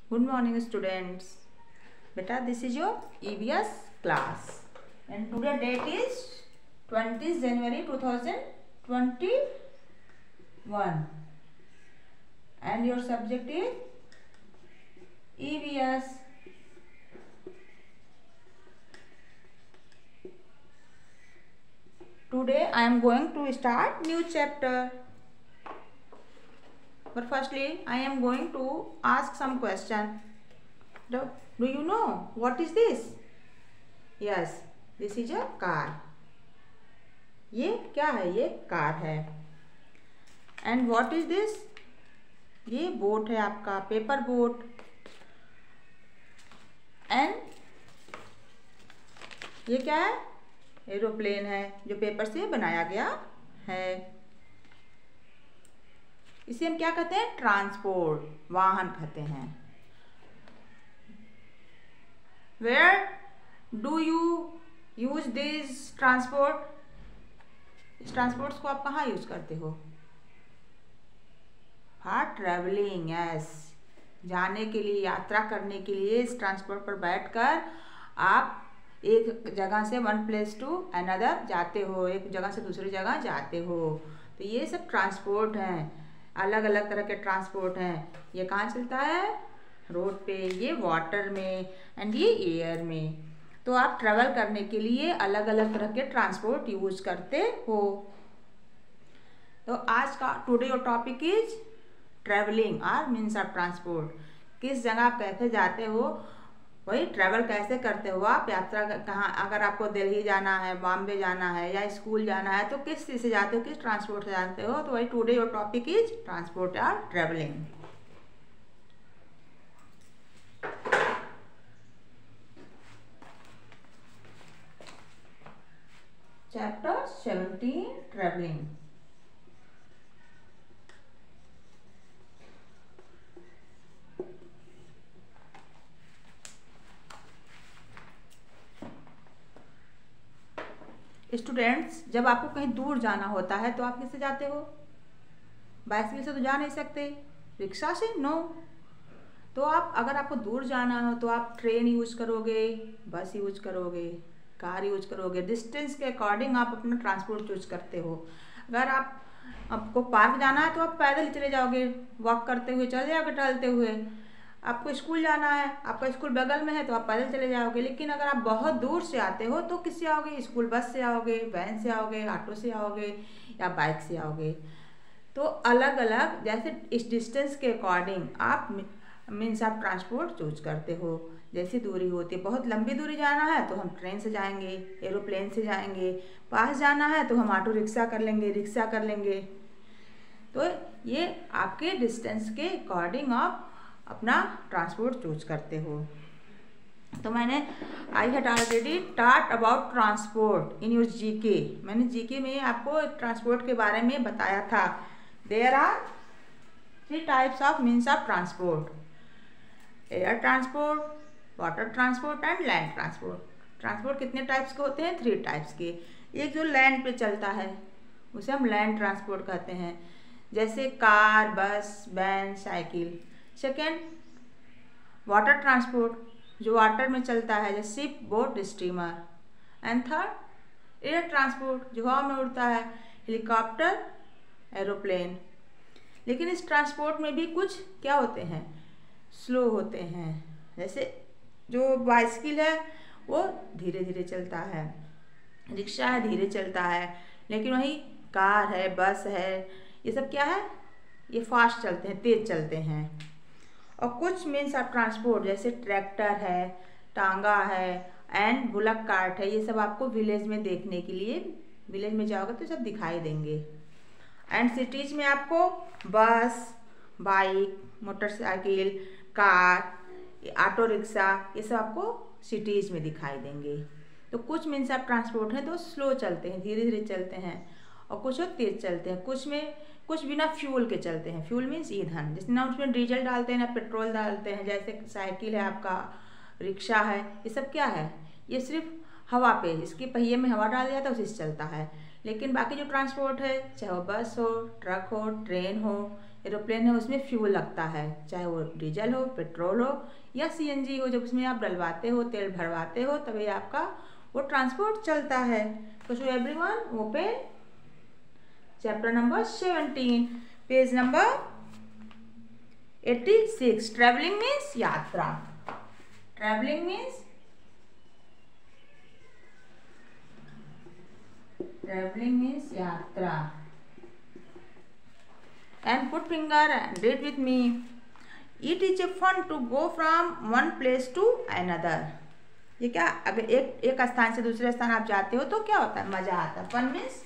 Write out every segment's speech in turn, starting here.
Good morning, students. Beta, this is your EVS class, and today date is 20th January 2021, and your subject is EVS. Today I am going to start new chapter. But firstly, I am going to ask some question. Do you know what is this? Yes, this is a car. ये क्या है? ये car है. And what is this? ये boat है आपका, paper boat. And ये क्या है? एरोप्लेन है जो पेपर से बनाया गया है. इसे हम क्या कहते हैं? ट्रांसपोर्ट, वाहन कहते हैं. Where do you use this transport? इस ट्रांसपोर्ट्स को आप कहाँ यूज करते हो? For travelling. यस, जाने के लिए, यात्रा करने के लिए इस ट्रांसपोर्ट पर बैठकर आप एक जगह से वन प्लेस टू अनदर जाते हो, एक जगह से दूसरी जगह जाते हो. तो ये सब ट्रांसपोर्ट हैं, अलग अलग तरह के ट्रांसपोर्ट हैं. ये कहाँ चलता है? रोड पे. ये वाटर में एंड ये एयर में. तो आप ट्रेवल करने के लिए अलग अलग तरह के ट्रांसपोर्ट यूज करते हो. तो आज का today your topic is travelling और मीन्स ऑफ ट्रांसपोर्ट. किस जगह आप कैसे जाते हो, वही ट्रैवल कैसे करते हो आप. यात्रा कहाँ, अगर आपको दिल्ली जाना है, बॉम्बे जाना है या स्कूल जाना है तो किस चीज़ से जाते हो, किस ट्रांसपोर्ट से जाते हो. तो वही today your topic is transport और ट्रेवलिंग. Chapter 17 travelling. स्टूडेंट्स, जब आपको कहीं दूर जाना होता है तो आप किससे जाते हो? बाइसिकल से तो जा नहीं सकते, रिक्शा से नो. तो आप, अगर आपको दूर जाना हो तो आप ट्रेन यूज करोगे, बस यूज करोगे, कार यूज करोगे. डिस्टेंस के अकॉर्डिंग आप अपना ट्रांसपोर्ट यूज करते हो. अगर आपको पार्क जाना है तो आप पैदल चले जाओगे, वॉक करते हुए चले जाओगे, टहलते हुए. आपको स्कूल जाना है, आपका स्कूल बगल में है तो आप पैदल चले जाओगे. लेकिन अगर आप बहुत दूर से आते हो तो किससे आओगे? स्कूल बस से आओगे, वैन से आओगे, ऑटो से आओगे या बाइक से आओगे. तो अलग अलग, जैसे इस डिस्टेंस के अकॉर्डिंग आप मीन्स आप ट्रांसपोर्ट चूज करते हो. जैसी दूरी होती है, बहुत लंबी दूरी जाना है तो हम ट्रेन से जाएंगे, एरोप्लेन से जाएंगे. पास जाना है तो हम ऑटो रिक्शा कर लेंगे, रिक्शा कर लेंगे. तो ये आपके डिस्टेंस के अकॉर्डिंग आप अपना ट्रांसपोर्ट चूज करते हो. तो I had already taught about transport in your GK. मैंने जीके में आपको ट्रांसपोर्ट के बारे में बताया था. There are 3 types of means of transport: air transport, water transport and land transport. Transport कितने टाइप्स के होते हैं? 3 टाइप्स के. एक जो लैंड पे चलता है उसे हम लैंड ट्रांसपोर्ट कहते हैं, जैसे car, bus, van, cycle. Second, water transport जो वाटर में चलता है, जैसे ship, boat, steamer. And third, air transport जो हवा में उड़ता है, हेलीकॉप्टर, एरोप्लेन. लेकिन इस ट्रांसपोर्ट में भी कुछ क्या होते हैं? स्लो होते हैं. जैसे जो बाइसिकल है वो धीरे धीरे चलता है, रिक्शा है धीरे चलता है. लेकिन वही कार है, बस है, ये सब क्या है? ये फास्ट चलते हैं, तेज चलते हैं. और कुछ मीन्स ऑफ ट्रांसपोर्ट जैसे ट्रैक्टर है, टांगा है एंड बुलक कार्ट है, ये सब आपको विलेज में देखने के लिए, विलेज में जाओगे तो सब दिखाई देंगे. एंड सिटीज में आपको बस, bike, motorcycle, car, auto rickshaw, ये सब आपको सिटीज में दिखाई देंगे. तो कुछ मीन्स ऑफ ट्रांसपोर्ट हैं तो स्लो चलते हैं, धीरे धीरे चलते हैं, और कुछ तेज चलते हैं. कुछ बिना फ्यूल के चलते हैं. फ्यूल मीन्स ईंधन, जिसमें ना उसमें डीजल डालते हैं ना पेट्रोल डालते हैं. जैसे साइकिल है आपका, रिक्शा है, ये सब क्या है? ये सिर्फ हवा पे, इसके पहिए में हवा डाल दिया तो उसी से चलता है. लेकिन बाकी जो ट्रांसपोर्ट है, चाहे वो बस हो, ट्रक हो, ट्रेन हो, एरोप्लेन है उसमें फ्यूल लगता है, चाहे वो डीजल हो, पेट्रोल हो या सीएनजी हो। जब उसमें आप डलवाते हो, तेल भरवाते हो, तभी आपका वो ट्रांसपोर्ट चलता है। तो so everyone open chapter number 17, page number 86। Travelling means यात्रा। ट्रैवलिंग मीन्स यात्रा। And put finger and read with me. It is a fun to go from one place to another. ये क्या, अगर एक स्थान से दूसरे स्थान आप जाते हो तो क्या होता है, मजा आता है। फन मीन्स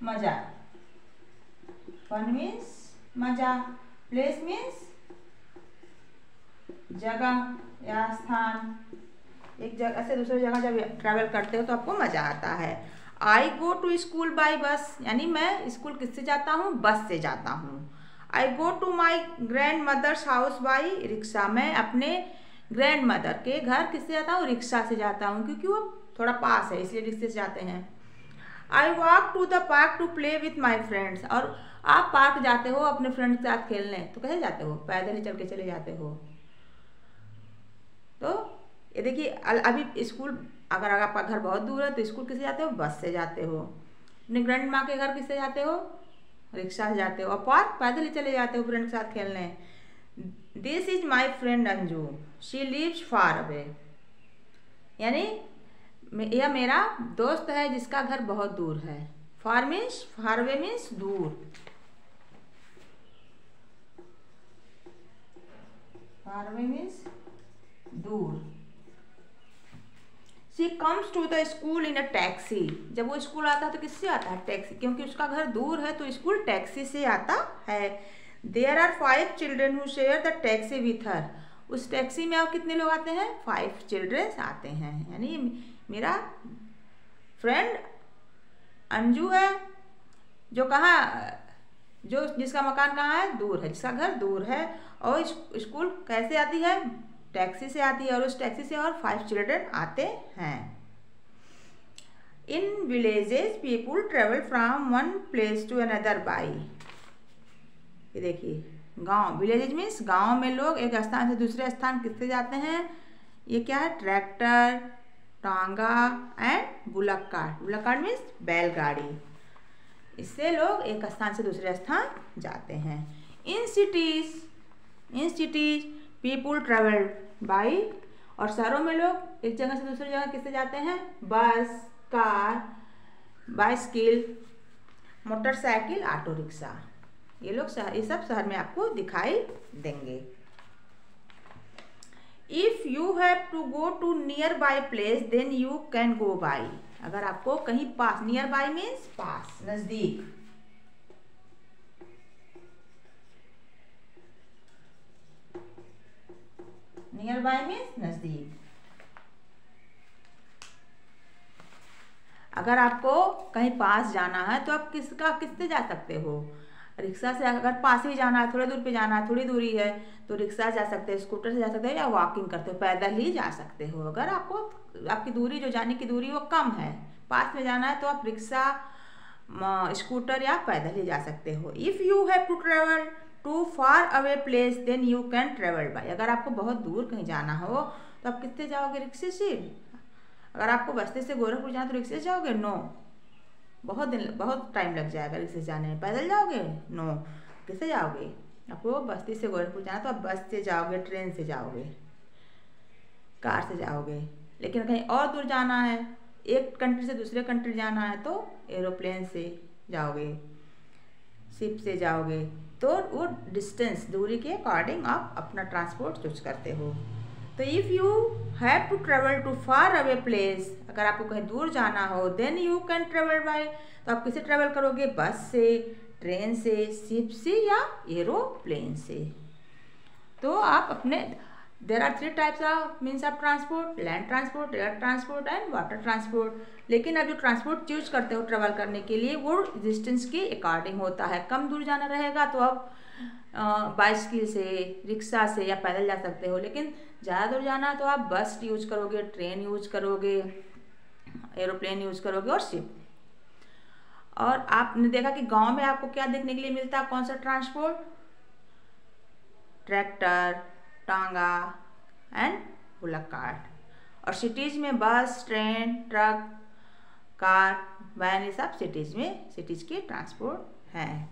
मजा, फन मीन्स मजा। प्लेस मीन्स जगह या स्थान। एक जगह से दूसरी जगह जब ट्रैवल करते हो तो आपको मजा आता है। I go to school by bus, यानी मैं स्कूल किससे जाता हूँ, बस से जाता हूँ। I go to my grandmother's house by rickshaw, मैं अपने ग्रैंड मदर के घर किससे जाता हूँ, रिक्शा से जाता हूँ, क्योंकि वो थोड़ा पास है इसलिए रिक्शे से जाते हैं। I walk to the park to play with my friends, और आप पार्क जाते हो अपने फ्रेंड्स के साथ खेलने, तो कैसे जाते हो, पैदल ही चल के चले जाते हो। तो ये देखिए, अभी स्कूल, अगर आपका घर बहुत दूर है तो स्कूल किससे जाते हो, बस से जाते हो। अपने ग्रैंड माँ के घर किससे जाते हो, रिक्शा से जाते हो। और पार्क पैदल ही चले जाते हो फ्रेंड के साथ खेलने। This is my friend Anju, she lives far away, यानी यह मेरा दोस्त है जिसका घर बहुत दूर है। फार मीन्स, फार अवे मीन्स दूर। फार अवे मीन्स दूर। She comes to the school in a taxi, जब वो स्कूल आता है तो किससे आता है, टैक्सी, क्योंकि उसका घर दूर है तो स्कूल टैक्सी से आता है। There are 5 children who share the taxi with her, उस टैक्सी में अब कितने लोग आते हैं, 5 चिल्ड्रंस आते हैं, यानी मेरा फ्रेंड अंजू है जो कहाँ, जो जिसका मकान कहाँ है, दूर है, जिसका घर दूर है, और स्कूल कैसे आती है, टैक्सी से आती है, और उस टैक्सी से और 5 चिल्ड्रन आते हैं। In villages people travel from one place to another by, ये देखिए गांव, विलेजेस मीन्स गांव में लोग एक स्थान से दूसरे स्थान किससे जाते हैं, ये क्या है, ट्रैक्टर, टांगा and bullock cart. Bullock cart means बैलगाड़ी, इससे लोग एक स्थान से दूसरे स्थान जाते हैं। In cities people travel by, और शहरों में लोग एक जगह से दूसरी जगह किससे जाते हैं, बस, car, bicycle, motorcycle, auto rickshaw. ये लोग शहर, ये सब शहर में आपको दिखाई देंगे। If you have to go to nearby place then you can go by, अगर आपको कहीं पास, नियर बाई मीन्स पास, नजदीक। नियर बाय मीन्स नजदीक। अगर आपको कहीं पास जाना है तो आप किससे जा सकते हो, रिक्शा से। अगर पास ही जाना है, थोड़ी दूर पे जाना है, थोड़ी दूरी है, तो रिक्शा जा सकते हैं, स्कूटर से जा सकते हो, या वॉकिंग करते हो, पैदल ही जा सकते हो। अगर आपको आपकी दूरी, जो जाने की दूरी वो कम है, पास में जाना है, तो आप रिक्शा, स्कूटर या पैदल ही जा सकते हो। If you have to travel to far away place then you can travel by, अगर आपको बहुत दूर कहीं जाना हो तो आप किससे जाओगे, रिक्शे से। अगर आपको बस्ती से गोरखपुर जाना तो रिक्शे से जाओगे, नो, बहुत टाइम लग जाएगा रिक्शे से जाने में। पैदल जाओगे, नो, किससे जाओगे, आपको बस्ती से गोरखपुर जाना तो आप बस से जाओगे, ट्रेन से जाओगे, कार से जाओगे। लेकिन कहीं और दूर जाना है, एक कंट्री से दूसरे कंट्री जाना है, तो एरोप्लेन से जाओगे, शिप से जाओगे। तो वो डिस्टेंस, दूरी के अकॉर्डिंग आप अपना ट्रांसपोर्ट चूज करते हो। तो if you have to travel to far away place, अगर आपको कहीं दूर जाना हो, then you can travel by, तो आप किससे ट्रेवल करोगे, बस से, ट्रेन से, शिप से या एरोप्लेन से। तो आप अपने, there are 3 types of means of transport, land transport, air transport and water transport. लेकिन अब जो ट्रांसपोर्ट चूज करते हो ट्रेवल करने के लिए, वो डिस्टेंस के अकॉर्डिंग होता है। कम दूर जाना रहेगा तो आप बाइसिकल से, रिक्शा से या पैदल जा सकते हो। लेकिन ज़्यादा दूर जाना है तो आप बस यूज करोगे, ट्रेन यूज करोगे, एरोप्लेन यूज करोगे और शिप। और आपने देखा कि गांव में आपको क्या देखने के लिए मिलता है, कौन सा ट्रांसपोर्ट, ट्रैक्टर, टांगा एंड बुलक कार्ट। और सिटीज़ में बस, ट्रेन, ट्रक, कार, वैन, ये सब सिटीज़ की ट्रांसपोर्ट है।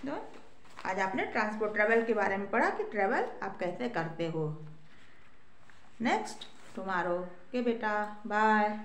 तो आज आपने ट्रांसपोर्ट ट्रेवल के बारे में पढ़ा कि ट्रेवल आप कैसे करते हो। Next tomorrow. ओके बेटा, बाय।